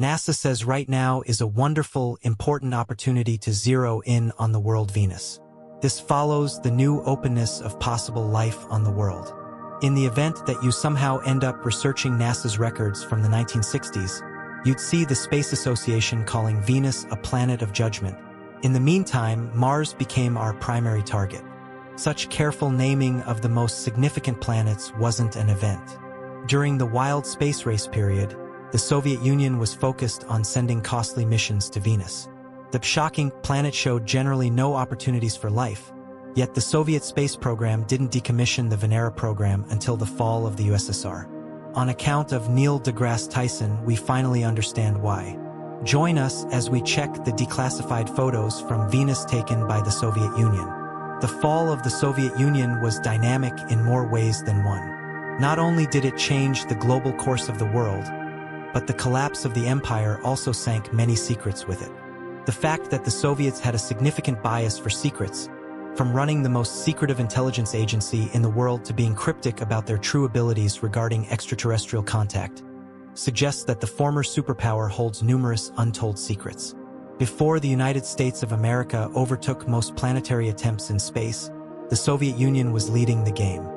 NASA says right now is a wonderful, important opportunity to zero in on the world Venus. This follows the new openness of possible life on the world. In the event that you somehow end up researching NASA's records from the 1960s, you'd see the Space Association calling Venus a planet of judgment. In the meantime, Mars became our primary target. Such careful naming of the most significant planets wasn't an event. During the wild space race period, the Soviet Union was focused on sending costly missions to Venus. The shocking planet showed generally no opportunities for life, yet the Soviet space program didn't decommission the Venera program until the fall of the USSR. On account of Neil deGrasse Tyson, we finally understand why. Join us as we check the declassified photos from Venus taken by the Soviet Union. The fall of the Soviet Union was dynamic in more ways than one. Not only did it change the global course of the world, but the collapse of the empire also sank many secrets with it. The fact that the Soviets had a significant bias for secrets, from running the most secretive intelligence agency in the world to being cryptic about their true abilities regarding extraterrestrial contact, suggests that the former superpower holds numerous untold secrets. Before the United States of America overtook most planetary attempts in space, the Soviet Union was leading the game.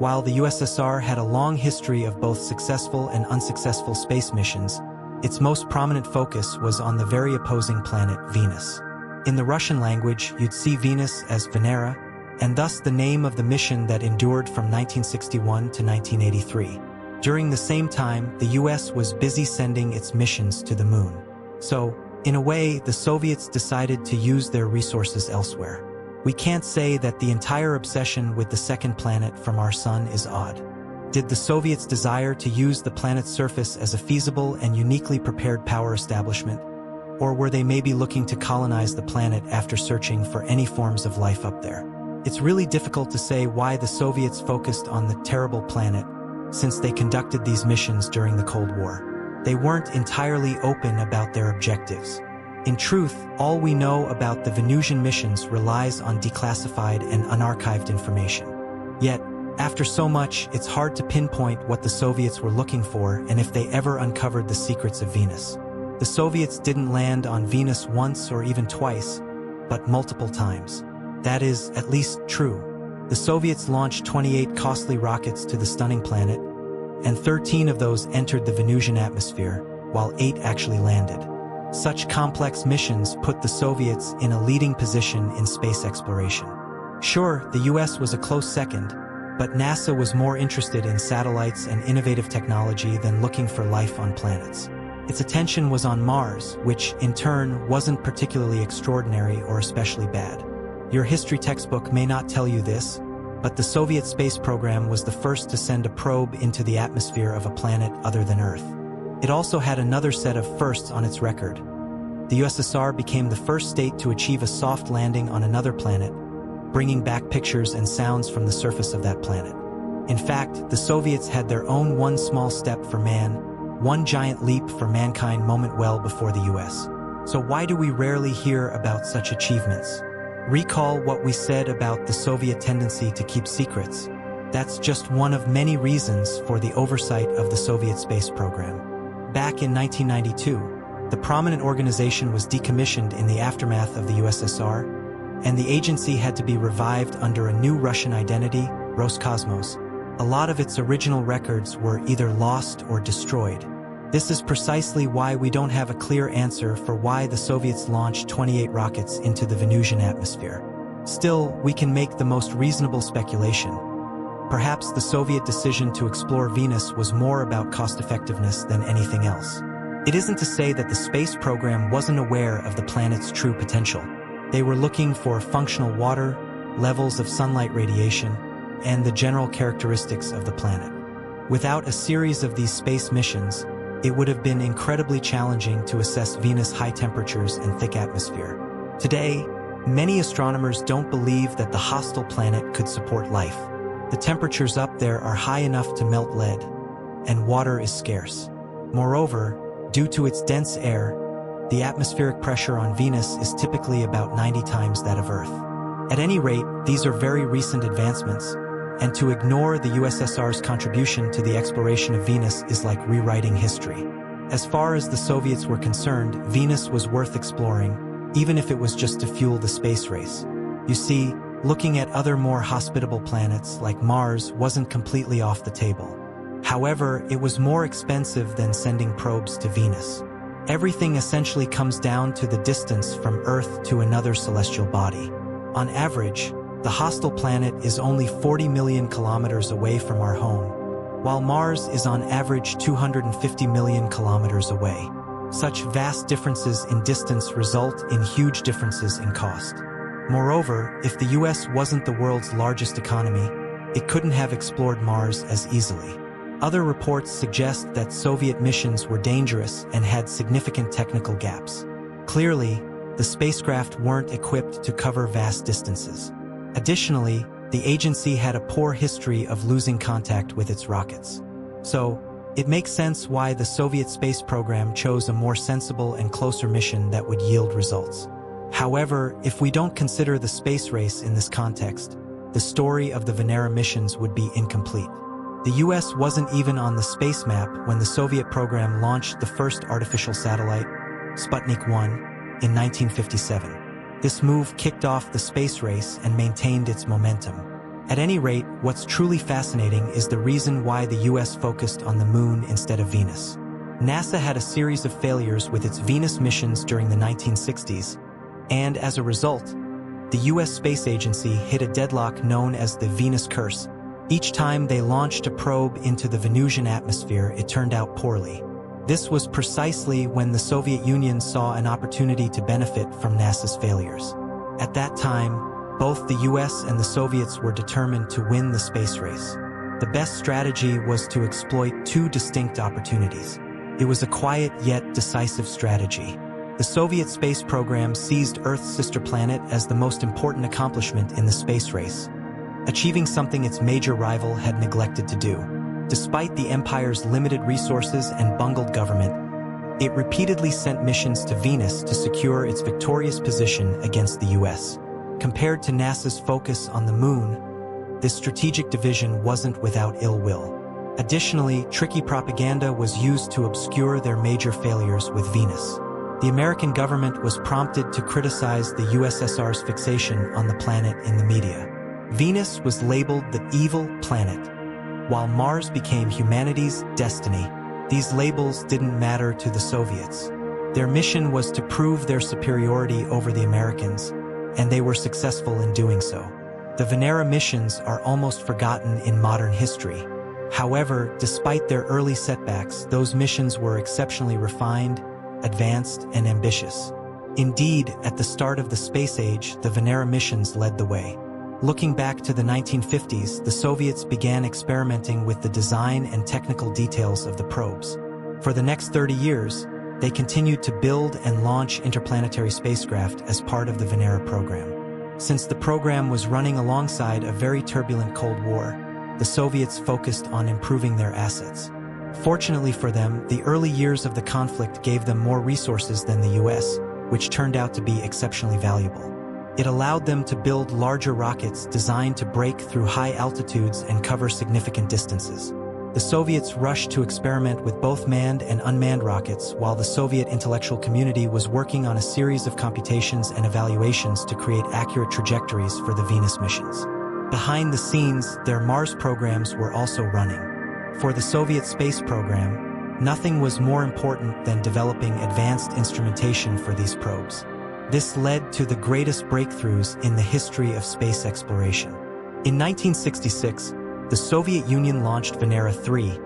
While the USSR had a long history of both successful and unsuccessful space missions, its most prominent focus was on the very opposing planet Venus. In the Russian language, you'd see Venus as Venera, and thus the name of the mission that endured from 1961 to 1983. During the same time, the US was busy sending its missions to the moon. So, in a way, the Soviets decided to use their resources elsewhere. We can't say that the entire obsession with the second planet from our sun is odd. Did the Soviets desire to use the planet's surface as a feasible and uniquely prepared power establishment? Or were they maybe looking to colonize the planet after searching for any forms of life up there? It's really difficult to say why the Soviets focused on the terrible planet, since they conducted these missions during the Cold War. They weren't entirely open about their objectives. In truth, all we know about the Venusian missions relies on declassified and unarchived information. Yet, after so much, it's hard to pinpoint what the Soviets were looking for and if they ever uncovered the secrets of Venus. The Soviets didn't land on Venus once or even twice, but multiple times. That is at least true. The Soviets launched 28 costly rockets to the stunning planet, and 13 of those entered the Venusian atmosphere, while 8 actually landed. Such complex missions put the Soviets in a leading position in space exploration. Sure, the US was a close second, but NASA was more interested in satellites and innovative technology than looking for life on planets. Its attention was on Mars, which, in turn, wasn't particularly extraordinary or especially bad. Your history textbook may not tell you this, but the Soviet space program was the first to send a probe into the atmosphere of a planet other than Earth. It also had another set of firsts on its record. The USSR became the first state to achieve a soft landing on another planet, bringing back pictures and sounds from the surface of that planet. In fact, the Soviets had their own one small step for man, one giant leap for mankind moment well before the US. So why do we rarely hear about such achievements? Recall what we said about the Soviet tendency to keep secrets. That's just one of many reasons for the oversight of the Soviet space program. Back in 1992, the prominent organization was decommissioned in the aftermath of the USSR, and the agency had to be revived under a new Russian identity, Roscosmos. A lot of its original records were either lost or destroyed. This is precisely why we don't have a clear answer for why the Soviets launched 28 rockets into the Venusian atmosphere. Still, we can make the most reasonable speculation. Perhaps the Soviet decision to explore Venus was more about cost-effectiveness than anything else. It isn't to say that the space program wasn't aware of the planet's true potential. They were looking for functional water, levels of sunlight radiation, and the general characteristics of the planet. Without a series of these space missions, it would have been incredibly challenging to assess Venus' high temperatures and thick atmosphere. Today, many astronomers don't believe that the hostile planet could support life. The temperatures up there are high enough to melt lead, and water is scarce. Moreover, due to its dense air, the atmospheric pressure on Venus is typically about 90 times that of Earth. At any rate, these are very recent advancements, and to ignore the USSR's contribution to the exploration of Venus is like rewriting history. As far as the Soviets were concerned, Venus was worth exploring, even if it was just to fuel the space race. You see, looking at other more hospitable planets like Mars wasn't completely off the table. However, it was more expensive than sending probes to Venus. Everything essentially comes down to the distance from Earth to another celestial body. On average, the hostile planet is only 40 million kilometers away from our home, while Mars is on average 250 million kilometers away. Such vast differences in distance result in huge differences in cost. Moreover, if the US wasn't the world's largest economy, it couldn't have explored Mars as easily. Other reports suggest that Soviet missions were dangerous and had significant technical gaps. Clearly, the spacecraft weren't equipped to cover vast distances. Additionally, the agency had a poor history of losing contact with its rockets. So, it makes sense why the Soviet space program chose a more sensible and closer mission that would yield results. However, if we don't consider the space race in this context, the story of the Venera missions would be incomplete. The US wasn't even on the space map when the Soviet program launched the first artificial satellite, Sputnik 1, in 1957. This move kicked off the space race and maintained its momentum. At any rate, what's truly fascinating is the reason why the US focused on the Moon instead of Venus. NASA had a series of failures with its Venus missions during the 1960s, and as a result, the US Space Agency hit a deadlock known as the Venus Curse. Each time they launched a probe into the Venusian atmosphere, it turned out poorly. This was precisely when the Soviet Union saw an opportunity to benefit from NASA's failures. At that time, both the US and the Soviets were determined to win the space race. The best strategy was to exploit two distinct opportunities. It was a quiet yet decisive strategy. The Soviet space program seized Earth's sister planet as the most important accomplishment in the space race, achieving something its major rival had neglected to do. Despite the empire's limited resources and bungled government, it repeatedly sent missions to Venus to secure its victorious position against the US. Compared to NASA's focus on the Moon, this strategic division wasn't without ill will. Additionally, tricky propaganda was used to obscure their major failures with Venus. The American government was prompted to criticize the USSR's fixation on the planet in the media. Venus was labeled the evil planet, while Mars became humanity's destiny. These labels didn't matter to the Soviets. Their mission was to prove their superiority over the Americans, and they were successful in doing so. The Venera missions are almost forgotten in modern history. However, despite their early setbacks, those missions were exceptionally refined, advanced, and ambitious. Indeed, at the start of the space age, the Venera missions led the way. Looking back to the 1950s, the Soviets began experimenting with the design and technical details of the probes. For the next 30 years, they continued to build and launch interplanetary spacecraft as part of the Venera program. Since the program was running alongside a very turbulent Cold War, the Soviets focused on improving their assets. Fortunately for them, the early years of the conflict gave them more resources than the US, which turned out to be exceptionally valuable. It allowed them to build larger rockets designed to break through high altitudes and cover significant distances. The Soviets rushed to experiment with both manned and unmanned rockets, while the Soviet intellectual community was working on a series of computations and evaluations to create accurate trajectories for the Venus missions. Behind the scenes, their Mars programs were also running. For the Soviet space program, nothing was more important than developing advanced instrumentation for these probes. This led to the greatest breakthroughs in the history of space exploration. In 1966, the Soviet Union launched Venera 3,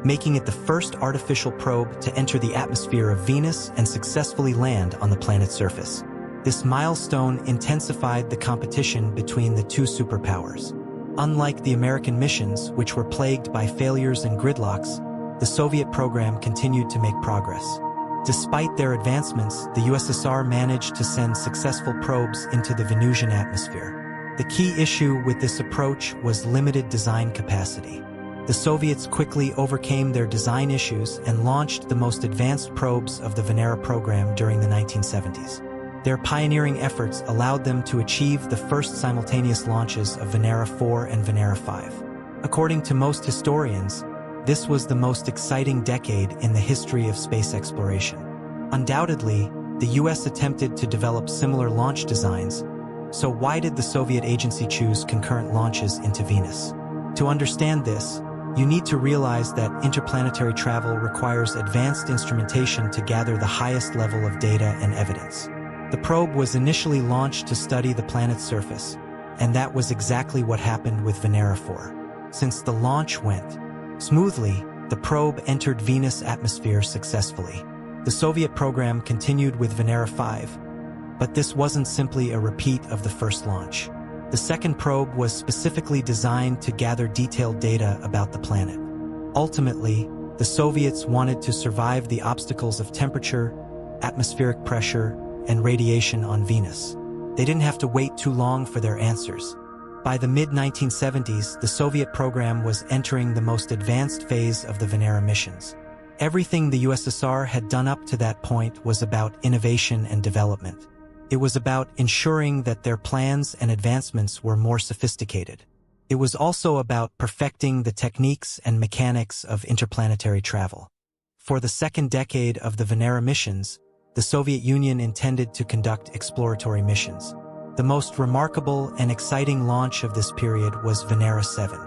making it the first artificial probe to enter the atmosphere of Venus and successfully land on the planet's surface. This milestone intensified the competition between the two superpowers. Unlike the American missions, which were plagued by failures and gridlocks, the Soviet program continued to make progress. Despite their advancements, the USSR managed to send successful probes into the Venusian atmosphere. The key issue with this approach was limited design capacity. The Soviets quickly overcame their design issues and launched the most advanced probes of the Venera program during the 1970s. Their pioneering efforts allowed them to achieve the first simultaneous launches of Venera 4 and Venera 5. According to most historians, This was the most exciting decade in the history of space exploration. Undoubtedly, the US attempted to develop similar launch designs, so why did the Soviet agency choose concurrent launches into Venus? To understand this, you need to realize that interplanetary travel requires advanced instrumentation to gather the highest level of data and evidence. The probe was initially launched to study the planet's surface, and that was exactly what happened with Venera 4. Since the launch went smoothly, the probe entered Venus' atmosphere successfully. The Soviet program continued with Venera 5, but this wasn't simply a repeat of the first launch. The second probe was specifically designed to gather detailed data about the planet. Ultimately, the Soviets wanted to survive the obstacles of temperature, atmospheric pressure, and radiation on Venus. They didn't have to wait too long for their answers. By the mid-1970s, the Soviet program was entering the most advanced phase of the Venera missions. Everything the USSR had done up to that point was about innovation and development. It was about ensuring that their plans and advancements were more sophisticated. It was also about perfecting the techniques and mechanics of interplanetary travel. For the second decade of the Venera missions, the Soviet Union intended to conduct exploratory missions. The most remarkable and exciting launch of this period was Venera 7.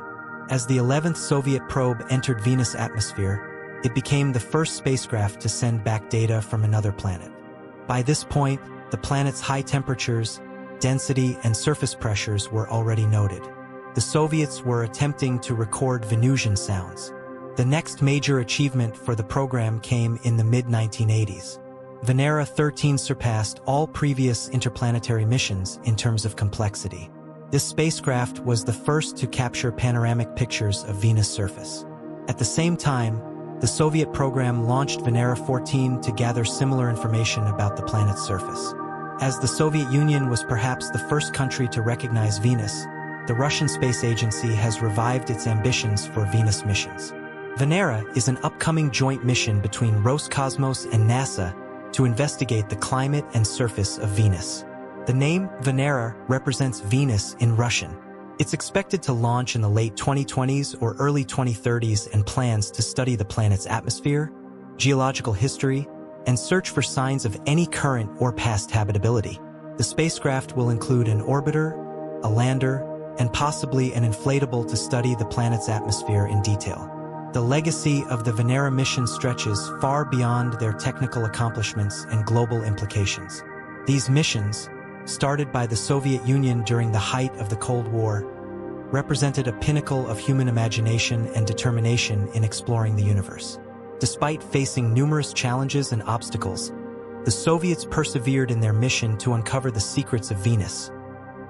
As the 11th Soviet probe entered Venus' atmosphere, it became the first spacecraft to send back data from another planet. By this point, the planet's high temperatures, density, and surface pressures were already noted. The Soviets were attempting to record Venusian sounds. The next major achievement for the program came in the mid-1980s. Venera 13 surpassed all previous interplanetary missions in terms of complexity. This spacecraft was the first to capture panoramic pictures of Venus' surface. At the same time, the Soviet program launched Venera 14 to gather similar information about the planet's surface. As the Soviet Union was perhaps the first country to recognize Venus, the Russian space agency has revived its ambitions for Venus missions. Venera is an upcoming joint mission between Roscosmos and NASA to investigate the climate and surface of Venus. The name Venera represents Venus in Russian. It's expected to launch in the late 2020s or early 2030s and plans to study the planet's atmosphere, geological history, and search for signs of any current or past habitability. The spacecraft will include an orbiter, a lander, and possibly an inflatable to study the planet's atmosphere in detail. The legacy of the Venera mission stretches far beyond their technical accomplishments and global implications. These missions, started by the Soviet Union during the height of the Cold War, represented a pinnacle of human imagination and determination in exploring the universe. Despite facing numerous challenges and obstacles, the Soviets persevered in their mission to uncover the secrets of Venus,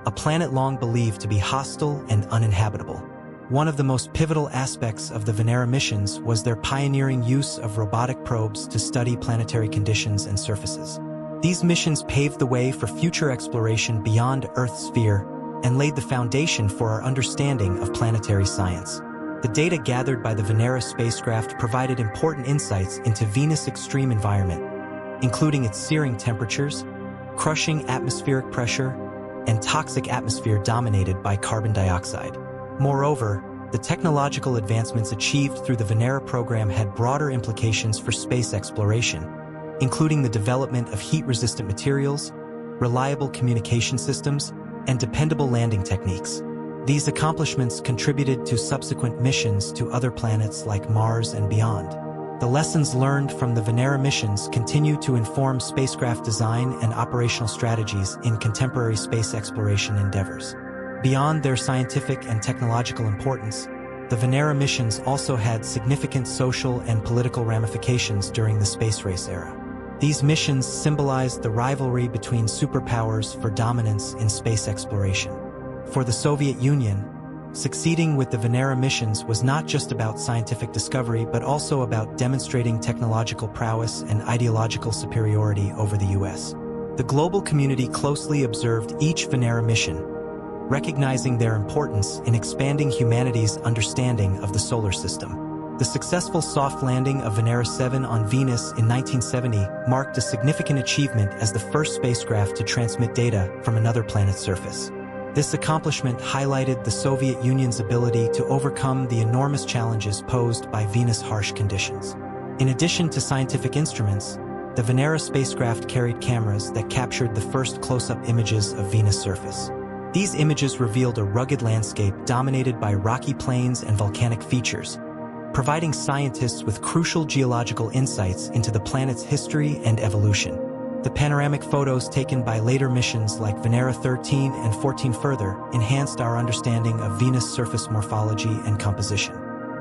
a planet long believed to be hostile and uninhabitable. One of the most pivotal aspects of the Venera missions was their pioneering use of robotic probes to study planetary conditions and surfaces. These missions paved the way for future exploration beyond Earth's sphere and laid the foundation for our understanding of planetary science. The data gathered by the Venera spacecraft provided important insights into Venus' extreme environment, including its searing temperatures, crushing atmospheric pressure, and toxic atmosphere dominated by carbon dioxide. Moreover, the technological advancements achieved through the Venera program had broader implications for space exploration, including the development of heat-resistant materials, reliable communication systems, and dependable landing techniques. These accomplishments contributed to subsequent missions to other planets like Mars and beyond. The lessons learned from the Venera missions continue to inform spacecraft design and operational strategies in contemporary space exploration endeavors. Beyond their scientific and technological importance, the Venera missions also had significant social and political ramifications during the space race era. These missions symbolized the rivalry between superpowers for dominance in space exploration. For the Soviet Union, succeeding with the Venera missions was not just about scientific discovery but also about demonstrating technological prowess and ideological superiority over the US. The global community closely observed each Venera mission, recognizing their importance in expanding humanity's understanding of the solar system. The successful soft landing of Venera 7 on Venus in 1970 marked a significant achievement as the first spacecraft to transmit data from another planet's surface. This accomplishment highlighted the Soviet Union's ability to overcome the enormous challenges posed by Venus' harsh conditions. In addition to scientific instruments, the Venera spacecraft carried cameras that captured the first close-up images of Venus' surface. These images revealed a rugged landscape dominated by rocky plains and volcanic features, providing scientists with crucial geological insights into the planet's history and evolution. The panoramic photos taken by later missions like Venera 13 and 14 further enhanced our understanding of Venus' surface morphology and composition.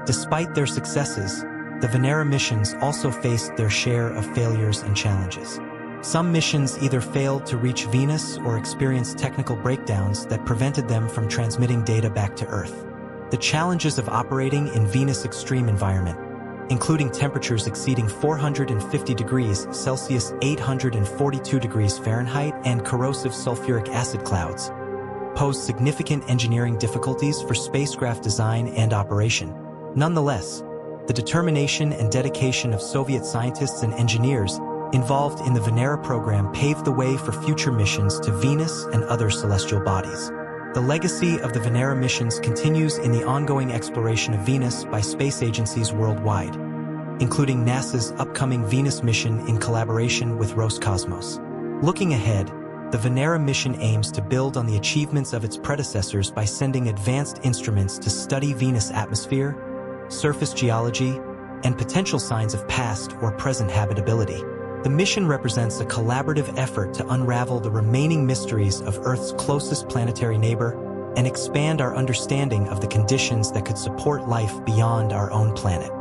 Despite their successes, the Venera missions also faced their share of failures and challenges. Some missions either failed to reach Venus or experienced technical breakdowns that prevented them from transmitting data back to Earth. The challenges of operating in Venus' extreme environment, including temperatures exceeding 450 degrees Celsius (842 degrees Fahrenheit) and corrosive sulfuric acid clouds, pose significant engineering difficulties for spacecraft design and operation. Nonetheless, the determination and dedication of Soviet scientists and engineers involved in the Venera program paved the way for future missions to Venus and other celestial bodies. The legacy of the Venera missions continues in the ongoing exploration of Venus by space agencies worldwide, including NASA's upcoming Venus mission in collaboration with Roscosmos. Looking ahead, the Venera mission aims to build on the achievements of its predecessors by sending advanced instruments to study Venus' atmosphere, surface geology, and potential signs of past or present habitability. The mission represents a collaborative effort to unravel the remaining mysteries of Earth's closest planetary neighbor and expand our understanding of the conditions that could support life beyond our own planet.